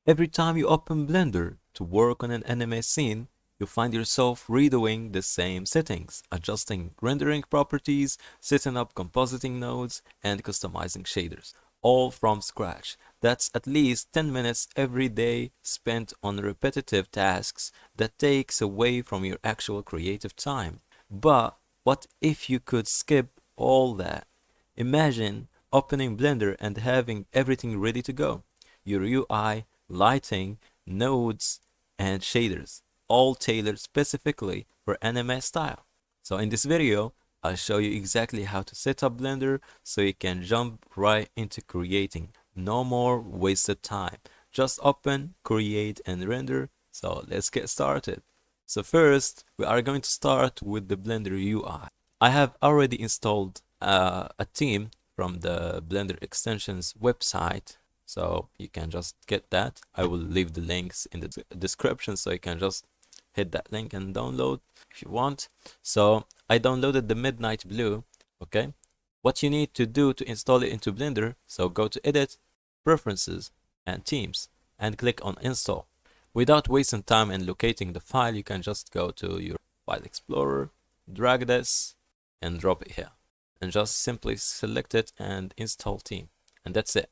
Every time you open Blender to work on an anime scene, you find yourself redoing the same settings, adjusting rendering properties, setting up compositing nodes, and customizing shaders, all from scratch. That's at least 10 minutes every day spent on repetitive tasks that takes away from your actual creative time. But what if you could skip all that? Imagine opening Blender and having everything ready to go. Your UI, lighting, nodes, and shaders, all tailored specifically for anime style. So in this video, I'll show you exactly how to set up Blender so you can jump right into creating. No more wasted time. Just open, create, and render. So let's get started. So first, we are going to start with the Blender UI. I have already installed a theme from the Blender extensions website, so you can just get that. I will leave the links in the description, so you can just hit that link and download if you want. So I downloaded the Midnight Blue. Okay, what you need to do to install it into Blender, so go to Edit, Preferences, and Themes, and click on Install. Without wasting time and locating the file, you can just go to your File Explorer, drag this, and drop it here. And just simply select it and install theme. And that's it.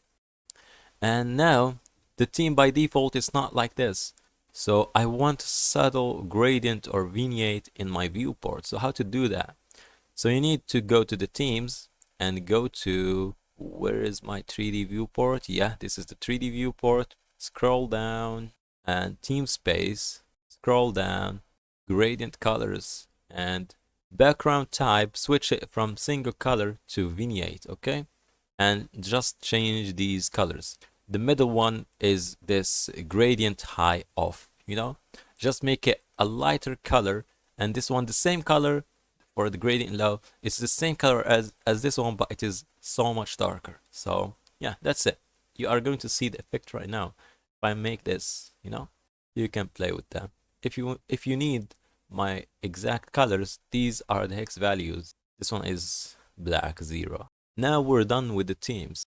And now, the theme by default is not like this. So I want subtle gradient or vignette in my viewport. So how to do that? So you need to go to the themes and go to, where is my 3D viewport? Yeah, this is the 3D viewport. Scroll down and theme space, scroll down, gradient colors, and background type, switch it from single color to vignette, okay? And just change these colors. The middle one is this gradient high off, you know? Just make it a lighter color, and this one the same color for the gradient low. It's the same color as this one, but it is so much darker. So yeah, that's it. You are going to see the effect right now. If I make this, you know, you can play with them. If you need my exact colors, these are the hex values. This one is black 0. Now we're done with the themes.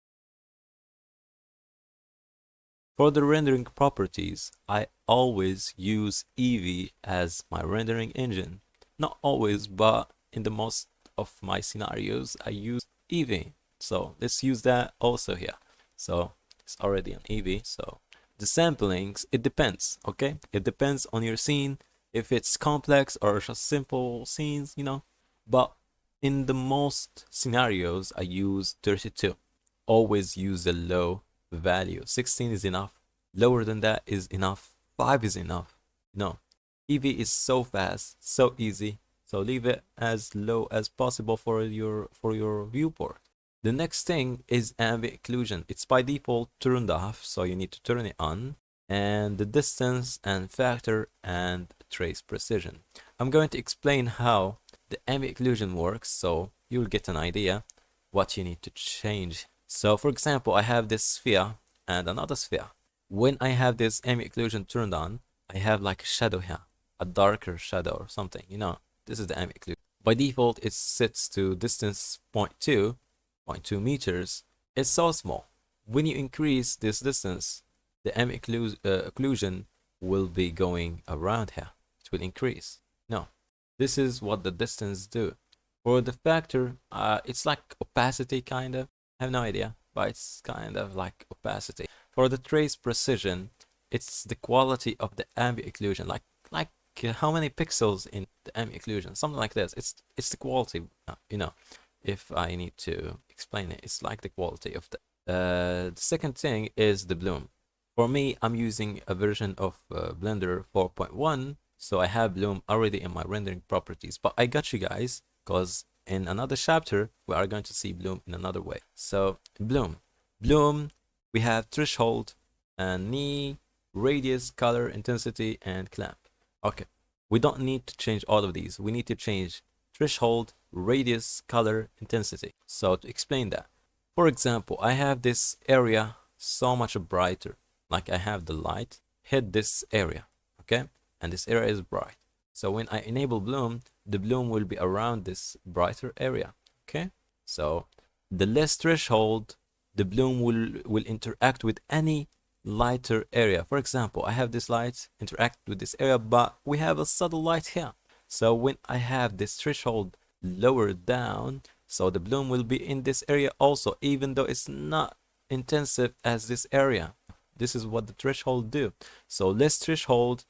For the rendering properties, I always use Eevee as my rendering engine. Not always, but in the most of my scenarios, I use Eevee. So let's use that also here. So it's already on Eevee. So the samplings, it depends, okay? It depends on your scene, if it's complex or just simple scenes, you know. But in the most scenarios, I use 32. Always use a low value. 16 is enough. Lower than that is enough. 5 is enough. No. Eevee is so fast, so easy. So leave it as low as possible for your viewport. The next thing is ambient occlusion. It's by default turned off, so you need to turn it on. And the distance and factor and trace precision. I'm going to explain how the ambient occlusion works, so you'll get an idea what you need to change. So for example, I have this sphere and another sphere. When I have this ambient occlusion turned on, I have like a shadow here, a darker shadow or something, you know. This is the ambient occlusion. By default, it sets to distance 0.2 meters. It's so small. When you increase this distance, the ambient occlusion will be going around here. It will increase. No, this is what the distance do. For the factor, it's like opacity kind of. I have no idea, but it's kind of like opacity. For the trace precision, it's the quality of the ambient occlusion, like how many pixels in the ambient occlusion, something like this. It's the quality, you know. If I need to explain it, it's like the quality of the second thing is the bloom. For me, I'm using a version of Blender 4.1, so I have bloom already in my rendering properties. But I got you guys, because in another chapter, we are going to see bloom in another way. So bloom, we have threshold and knee, radius, color, intensity, and clamp. Okay, we don't need to change all of these. We need to change threshold, radius, color, intensity. So to explain that, for example, I have this area so much brighter. Like I have the light hit this area, okay? And this area is bright. So when I enable bloom, the bloom will be around this brighter area, okay? So the less threshold, the bloom will interact with any lighter area. For example, I have this light interact with this area, but we have a subtle light here. So when I have this threshold lower down, so the bloom will be in this area also, even though it's not intensive as this area. This is what the threshold do. So less threshold,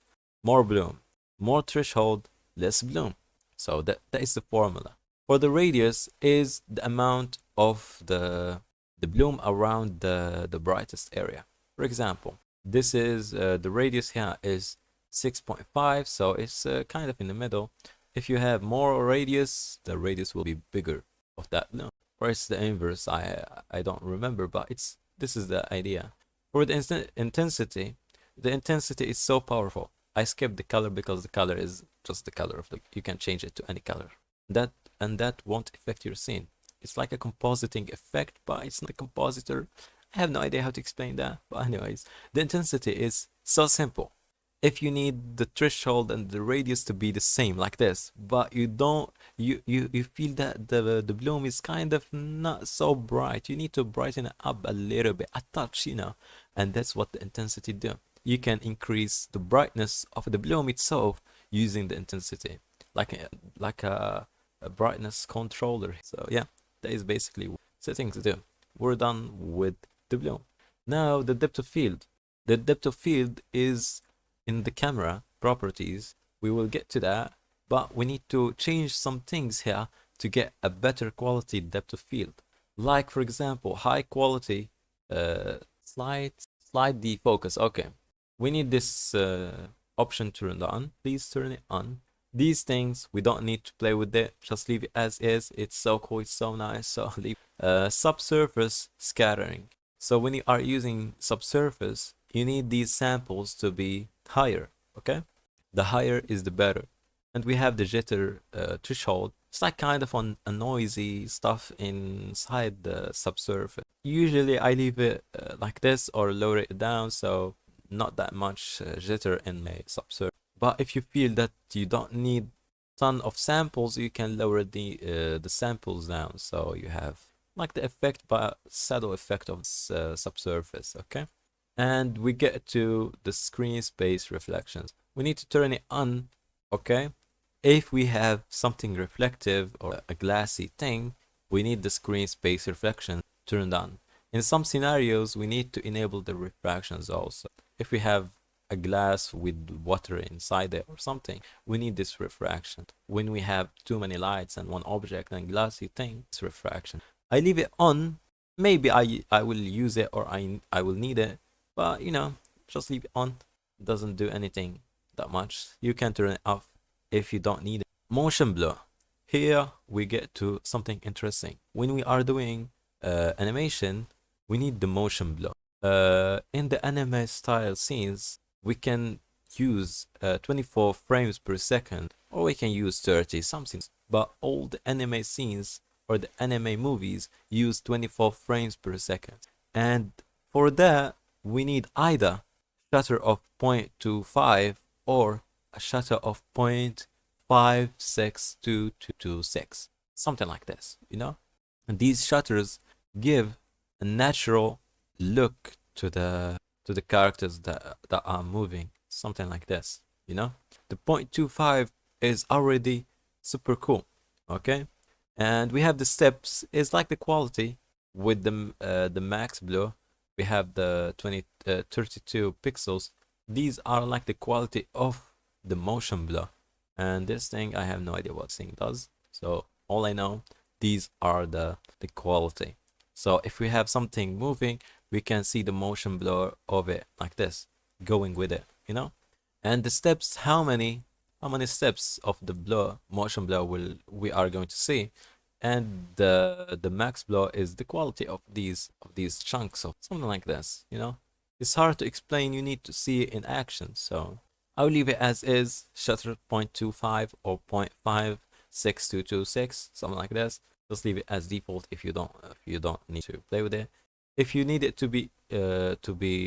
more bloom. More threshold, less bloom. So that is the formula. For the radius is the amount of the bloom around the brightest area. For example, this is the radius here is 6.5, so it's kind of in the middle. If you have more radius, the radius will be bigger of that bloom. Or it's the inverse. I don't remember, but this is the idea. For the intensity, the intensity is so powerful. I skipped the color because the color is just the color of the. You can change it to any color. That won't affect your scene. It's like a compositing effect, but it's not a compositor. I have no idea how to explain that. But anyways, the intensity is so simple. If you need the threshold and the radius to be the same like this, but you don't, you feel that the bloom is kind of not so bright. You need to brighten it up a little bit, a touch, and that's what the intensity do. You can increase the brightness of the bloom itself using the intensity, like a brightness controller. So yeah, that is basically what settings do. We're done with the bloom. Now the depth of field. The depth of field is in the camera properties. We will get to that, but we need to change some things here to get a better quality depth of field. Like for example, high quality slide defocus. Okay, we need this option turned on. Please turn it on. These things we don't need to play with it, just leave it as is. It's so cool, it's so nice. So leave subsurface scattering. So when you are using subsurface, you need these samples to be higher. Okay, the higher is the better. And we have the jitter threshold. It's like kind of on a noisy stuff inside the subsurface. Usually I leave it like this or lower it down, so not that much jitter in my subsurface. But if you feel that you don't need ton of samples, you can lower the samples down, so you have like the effect, but shadow effect of subsurface. Okay, and we get to the screen space reflections. We need to turn it on. Okay, if we have something reflective or a glassy thing, we need the screen space reflection turned on. In some scenarios, we need to enable the refractions also. If we have a glass with water inside it or something, we need this refraction. When we have too many lights and one object and glassy thing, it's refraction. I leave it on. Maybe I will use it or I will need it, but just leave it on. It doesn't do anything that much. You can turn it off if you don't need it. Motion blur. Here we get to something interesting. When we are doing animation, we need the motion blur. In the anime style scenes, we can use 24 frames per second, or we can use 30 something. But all the anime scenes or the anime movies use 24 frames per second. And for that, we need either shutter of 0.25 or a shutter of 0.56226. Something like this, And these shutters give a natural look to the characters that are moving, something like this. The 0.25 is already super cool. Okay, and we have the steps. It's like the quality with the max blur. We have the 32 pixels. These are like the quality of the motion blur, and this thing I have no idea what thing does. So all I know, these are the quality. So if we have something moving, we can see the motion blur of it like this, going with it, And the steps, how many steps of the motion blur we are going to see, and the max blur is the quality of these chunks of something like this, It's hard to explain. You need to see it in action. So I'll leave it as is, shutter 0.25 or 0.56226, something like this. Just leave it as default if you don't need to play with it. If you need it to be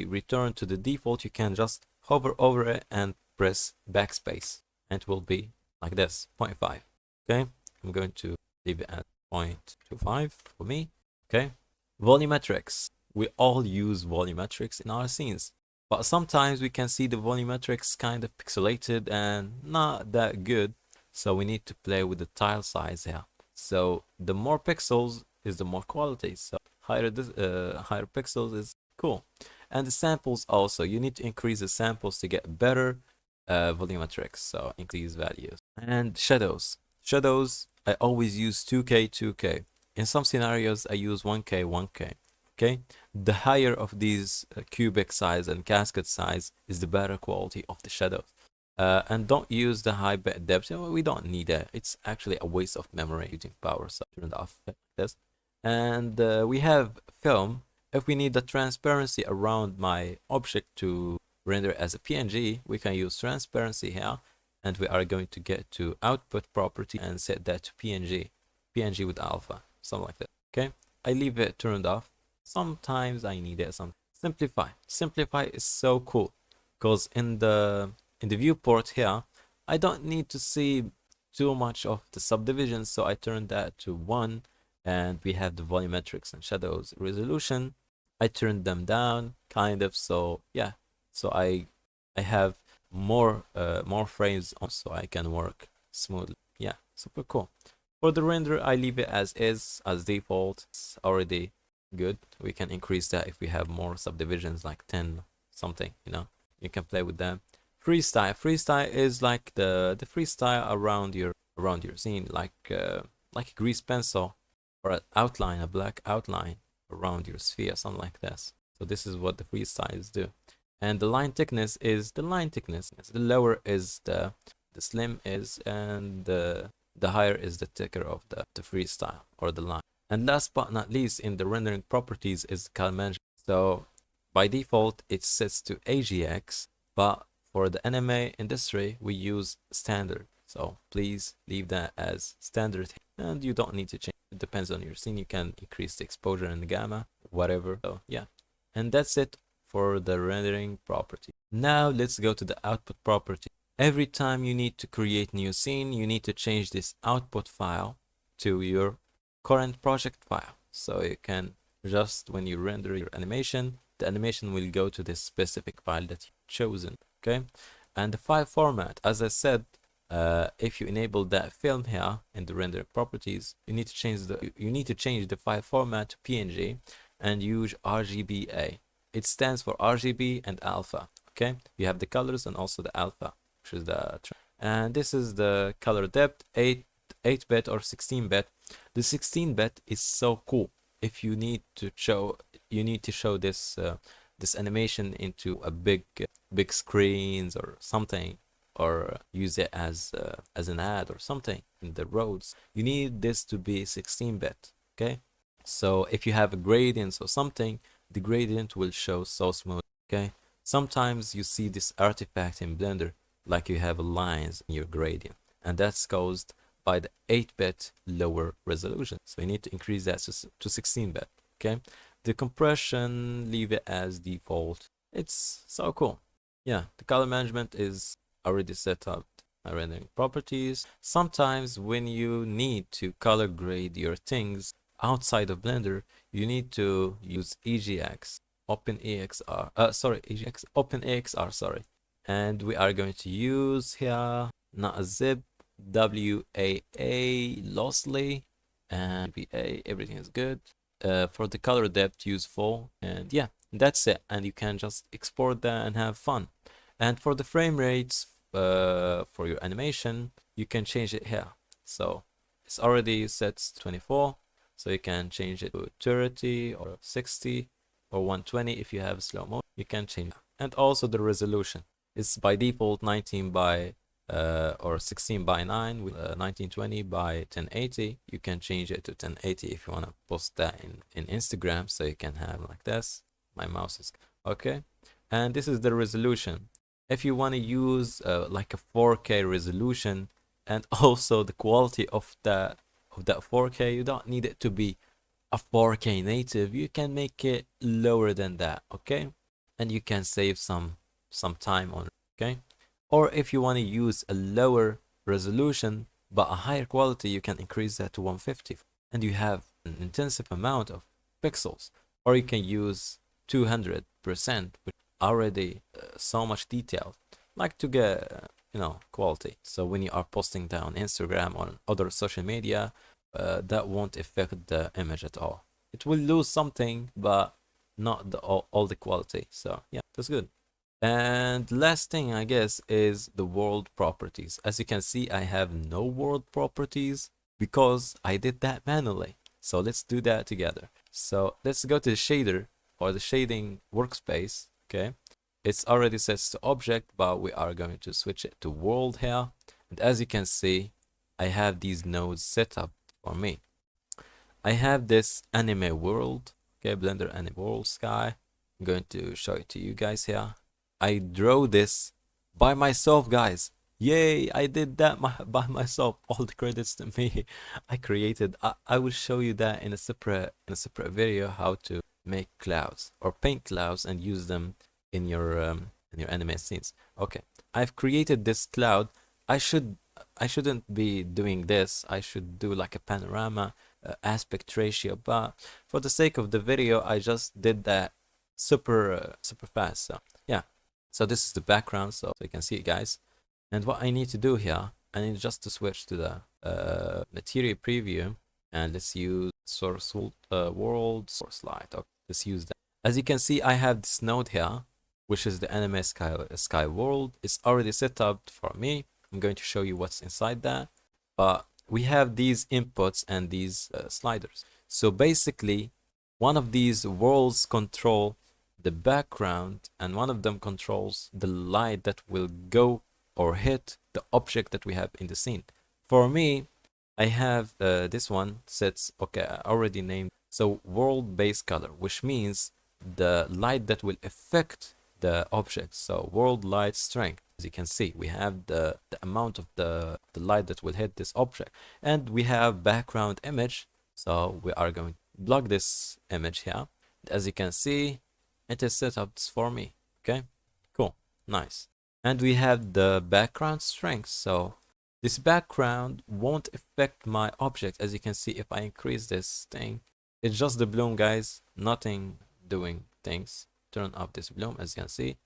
returned to the default, you can just hover over it and press backspace, and it will be like this, 0.5. Okay, I'm going to leave it at 0.25 for me. Okay, volumetrics. we all use volumetrics in our scenes, but sometimes we can see the volumetrics kind of pixelated and not that good, so we need to play with the tile size here. So the more pixels is the more quality, so higher pixels is cool. And the samples also, you need to increase the samples to get better volumetrics, so increase values. And shadows, I always use 2K 2K. In some scenarios I use 1K 1K. Okay, the higher of these cubic size and cascade size is the better quality of the shadows. And don't use the high bit depth. We don't need it. It's actually a waste of memory using power, so turn it off like this. And we have film. If we need the transparency around my object to render as a PNG, we can use transparency here, and we are going to get to output property and set that to PNG with alpha, something like that. Okay, I leave it turned off. Sometimes I need it. Simplify is so cool, because in the viewport here, I don't need to see too much of the subdivisions, so I turn that to 1, and we have the volumetrics and shadows resolution. I turned them down kind of, so yeah, so I have more frames on, so I can work smoothly. Yeah, super cool. For the render, I leave it as is, as default. It's already good. We can increase that if we have more subdivisions, like 10 something, you know, you can play with them. Freestyle is like the freestyle around your scene, like a grease pencil or an outline, a black outline around your sphere, something like this. So this is what the freestyles do. And the line thickness is the line thickness. The lower is the slim is, and the higher is the thicker of the freestyle or the line. And last but not least, in the rendering properties is color management. So by default it sets to AGX, but for the anime industry we use standard. So please leave that as standard, and you don't need to change. It depends on your scene. You can increase the exposure and the gamma, whatever. So yeah, and that's it for the rendering property. Now let's go to the output property. Every time you need to create new scene, you need to change this output file to your current project file. So you can just, when you render your animation, the animation will go to this specific file that you've chosen. Okay, and the file format, as I said, if you enable that film here in the render properties, you need to change the file format to PNG and use RGBA. It stands for RGB and alpha. Okay, you have the colors and also the alpha, which is the, and this is the color depth, 8-bit or 16-bit. The 16-bit is so cool. If you need to show this this animation into a big screens or something, or use it as an ad or something in the roads, you need this to be 16-bit. Okay, so if you have a gradient or something, the gradient will show so smooth. Okay, sometimes you see this artifact in Blender, like you have lines in your gradient, and that's caused by the 8-bit lower resolution. So you need to increase that to 16-bit. Okay, the compression, leave it as default. It's so cool. Yeah, the color management is already set up. Rendering properties. Sometimes when you need to color grade your things outside of Blender, you need to use EGX, OpenEXR, sorry. And we are going to use here not a zip, WAA lossly, and BA, everything is good. For the color depth, use full, and yeah, that's it. And you can just export that and have fun. And for the frame rates, for your animation, you can change it here. So it's already set to 24, so you can change it to 30 or 60 or 120 if you have slow motion. You can change it. And also the resolution is by default 19 by or 16 by 9 with 1920 by 1080. You can change it to 1080 if you want to post that in Instagram, so you can have like this. My mouse is okay, and this is the resolution. If you want to use like a 4K resolution, and also the quality of that 4K, you don't need it to be a 4K native. You can make it lower than that, okay? And you can save some time on it, okay? Or if you want to use a lower resolution but a higher quality, you can increase that to 150, and you have an intensive amount of pixels. or you can use 200%, which already so much detail, like to get quality. So when you are posting that on Instagram or on other social media, that won't affect the image at all. It will lose something, but not all the quality. So yeah, that's good. And last thing, I guess, is the world properties. As you can see, I have no world properties because I did that manually. So let's do that together. So let's go to the shader or the shading workspace. Okay, it's already set to object, but we are going to switch it to world here. And as you can see, I have these nodes set up for me. I have this anime world, okay, Blender anime world sky. I'm going to show it to you guys here. I draw this by myself, guys. Yay, I did that by myself. All the credits to me. I created. I will show you that in a separate video how to make clouds or paint clouds and use them in your anime scenes. Okay, I've created this cloud. I shouldn't be doing this. I should do like a panorama aspect ratio, but for the sake of the video, I just did that super fast. So yeah, so this is the background, so you can see it, guys. And what I need to do here, I need just to switch to the material preview, and let's use source world source light. Okay, let's use that. As you can see, I have this node here, which is the anime sky world. It's already set up for me. I'm going to show you what's inside that, but we have these inputs and these sliders. So basically, one of these worlds control the background, and one of them controls the light that will go or hit the object that we have in the scene. For me, I have this one sets, okay, I already named, so world base color, which means the light that will affect the object. So world light strength. As you can see, we have the amount of the light that will hit this object, and we have background image. So we are going to block this image here. As you can see, it is set up for me. Okay, cool, nice. And we have the background strength. So this background won't affect my object. As you can see, if I increase this thing, it's just the bloom, guys, nothing doing things. Turn off this bloom, as you can see.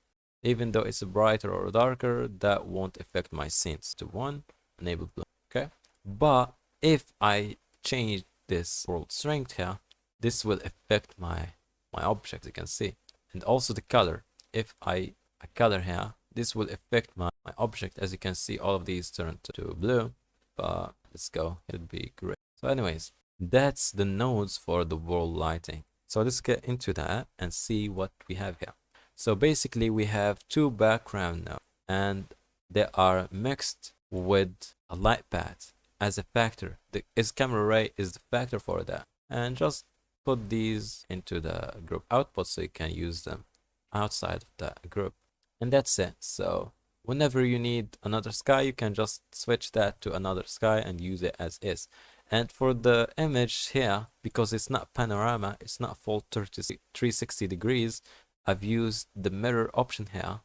Even though it's brighter or darker, that won't affect my scenes. To 1, enable bloom, okay? But if I change this world strength here, this will affect my object, you can see. And also the color. If I color here, this will affect my object. As you can see, all of these turn to blue, but let's go, it'll be great. So anyways, that's the nodes for the world lighting. So let's get into that and see what we have here. So basically we have 2 background nodes, and they are mixed with a light path as a factor. The camera ray is the factor for that. And just put these into the group output so you can use them outside of the group. And that's it. So whenever you need another sky, you can just switch that to another sky and use it as is. And for the image here, because it's not panorama, it's not full 360 degrees, I've used the mirror option here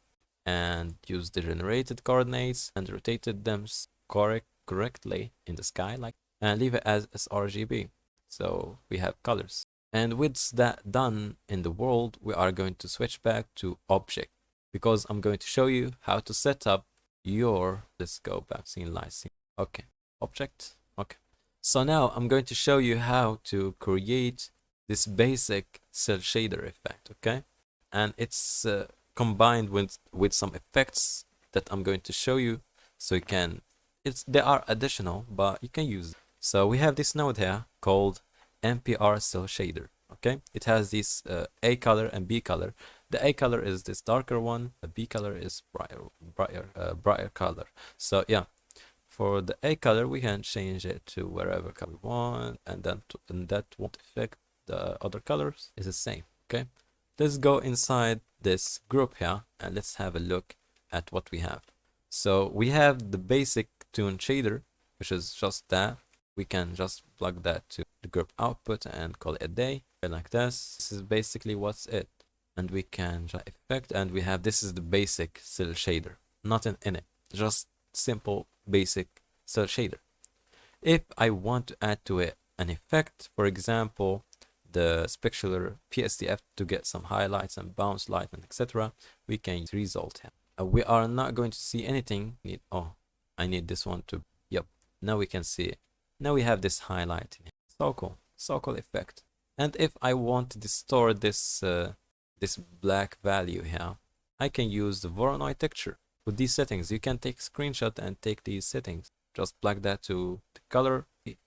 and used the generated coordinates and rotated them correctly in the sky, like, and leave it as sRGB. So we have colors. And with that done in the world, we are going to switch back to object, because I'm going to show you how to set up your, let's go back, scene light, scene. Okay, object, okay. So now I'm going to show you how to create this basic cell shader effect, okay? And it's combined with some effects that I'm going to show you, so you can, they are additional, but you can use them. So we have this node here called NPR cell shader, okay? It has this A color and B color. The A color is this darker one, the B color is brighter color. So yeah, for the A color, we can change it to wherever color we want, and then that won't affect the other colors. It's the same, okay? Let's go inside this group here and let's have a look at what we have. So we have the basic tune shader, which is just that. We can just plug that to the group output and call it a day, like this. This is basically what's it. And we can just effect, and we have, this is the basic cell shader, nothing in it, just simple basic cell shader. If I want to add to it an effect, for example, the specular PSTF to get some highlights and bounce light and etc., we can use result here. We are not going to see anything. I need this one to, yep, now we can see it. Now we have this highlight in here. So cool effect. And if I want to distort this this black value here, I can use the Voronoi texture. With these settings, you can take a screenshot and take these settings. Just plug that to the color,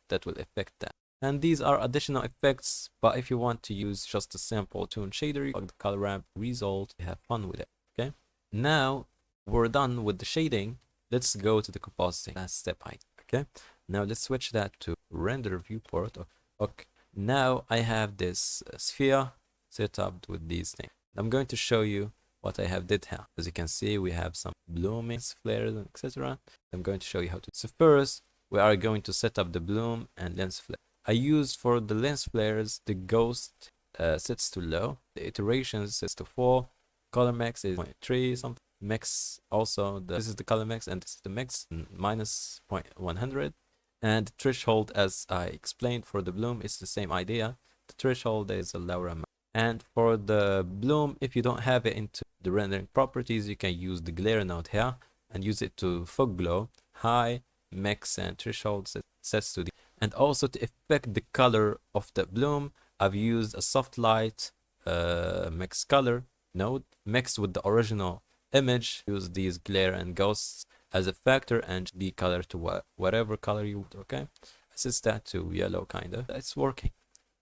that will affect that. And these are additional effects, but if you want to use just a simple tune shader, you plug the color ramp result, you have fun with it, okay? Now, we're done with the shading. Let's go to the compositing. Last step, okay? Now let's switch that to render viewport. Okay, now I have this sphere set up with these things. I'm going to show you what I have did here. As you can see, we have some blooming flares, etc. I'm going to show you how to. So first, we are going to set up the bloom and lens flare. I used for the lens flares the ghost sets to low, the iterations sets to 4, color max is 0.3 something, max also this is the color max and this is the max minus 0.100, and the threshold, as I explained for the bloom, is the same idea. The threshold is a lower amount. And for the bloom, if you don't have it into the rendering properties, you can use the glare node here and use it to fog glow, high, max, and threshold sets to the. And also to affect the color of the bloom, I've used a soft light mix color node mixed with the original image. Use these glare and ghosts as a factor and the color to whatever color you want, okay? Assist that to yellow kind of. It's working.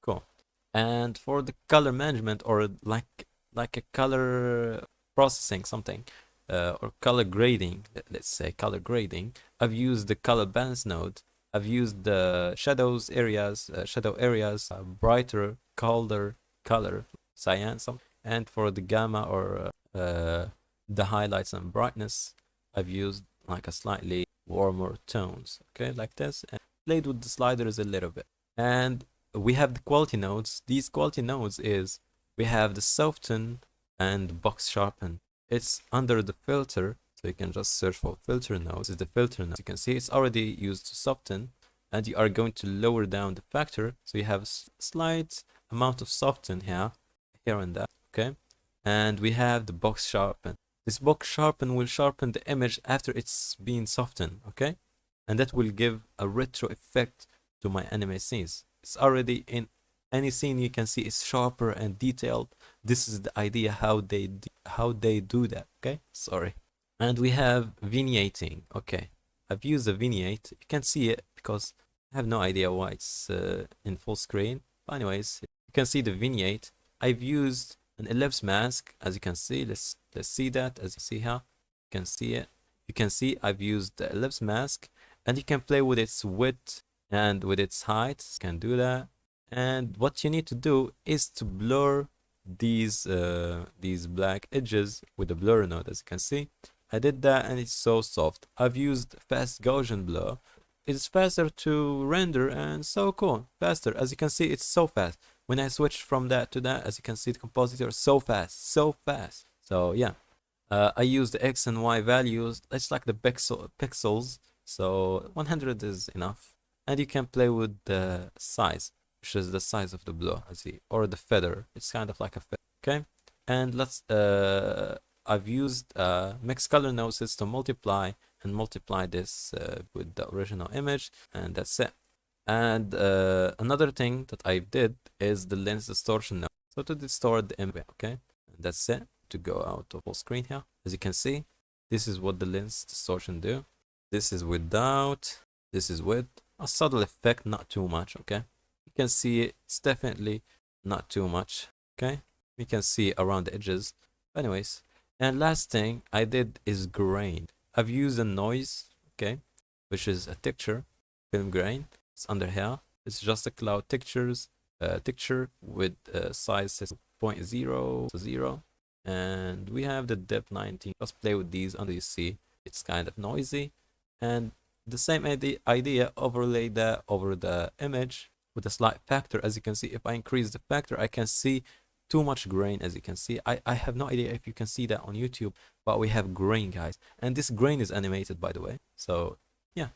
Cool. And for the color management, or like a color processing something, or color grading, let's say color grading, I've used the color balance node. I've used the shadow areas, brighter, colder color, cyan, some. And for the gamma or the highlights and brightness, I've used like a slightly warmer tones, okay, like this, and played with the sliders a little bit. And we have the quality nodes. These quality nodes is, we have the soften and box sharpen. It's under the filter. So you can just search for filter node. This is the filter node. You can see it's already used to soften, and you are going to lower down the factor. So you have a slight amount of soften here and there, okay? And we have the box sharpen. This box sharpen will sharpen the image after it's been softened, okay? And that will give a retro effect to my anime scenes. It's already in any scene you can see it's sharper and detailed. This is the idea how they do that, okay? Sorry. And we have vignetting. Okay, I've used a vignette. You can see it because I have no idea why it's in full screen. But anyways, you can see the vignette. I've used an ellipse mask, as you can see. Let's see that. As you see here, you can see it. You can see I've used the ellipse mask, and you can play with its width and with its height. You can do that. And what you need to do is to blur these black edges with the blur node, as you can see. I did that and it's so soft. I've used fast Gaussian blur. It's faster to render and so cool. Faster. As you can see, it's so fast. When I switch from that to that, as you can see, the compositor is so fast. So fast. So yeah. I use the X and Y values. It's like the pixels. So 100 is enough. And you can play with the size, which is the size of the blur, as you see, or the feather. It's kind of like a feather. Okay. And let's I've used mixed color nodes to multiply this with the original image, and that's it. And another thing that I did is the lens distortion node. So to distort the image, okay, and that's it. To go out of full screen here, as you can see, this is what the lens distortion do. This is without, this is with a subtle effect, not too much, okay. You can see it's definitely not too much, okay. You can see around the edges. Anyways. And last thing I did is grain. I've used a noise, okay, which is a texture, film grain. It's under here. It's just a cloud texture with size 0.0, and we have the depth 19. Just play with these until you see it's kind of noisy, and the same idea, overlay that over the image with a slight factor. As you can see, if I increase the factor, I can see too much grain. As you can see, I have no idea if you can see that on YouTube, but we have grain, guys, and this grain is animated, by the way. So yeah,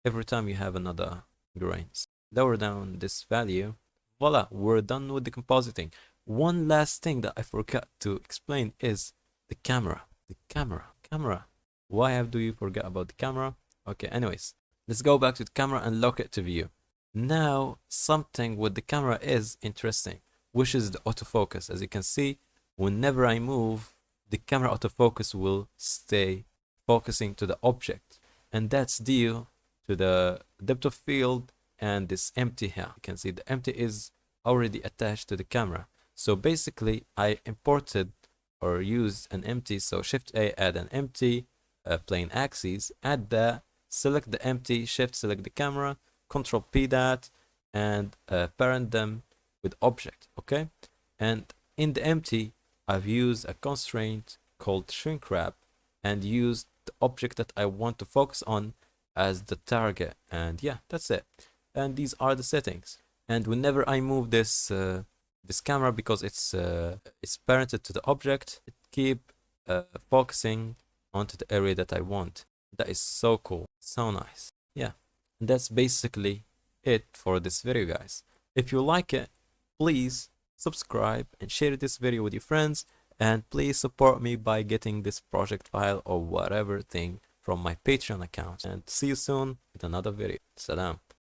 every time you have another grain, lower down this value, Voila, we're done with the compositing. One last thing that I forgot to explain is the camera. The camera. Why do you forget about the camera? Okay, anyways, let's go back to the camera and lock it to view. Now, something with the camera is interesting, which is the autofocus. As you can see, whenever I move, the camera autofocus will stay focusing to the object. And that's due to the depth of field and this empty here. You can see the empty is already attached to the camera. So basically, I imported or used an empty. So Shift A, add an empty plane axis, add that, select the empty, Shift, select the camera, Control P that, and parent them with object. Okay, and in the empty, I've used a constraint called shrink wrap and used the object that I want to focus on as the target. And yeah, that's it. And these are the settings. And whenever I move this camera, because it's parented to the object, it keep focusing onto the area that I want. That is so cool, so nice. Yeah, and that's basically it for this video, guys. If you like it, please subscribe and share this video with your friends, and please support me by getting this project file or whatever thing from my Patreon account. And see you soon with another video. Salam.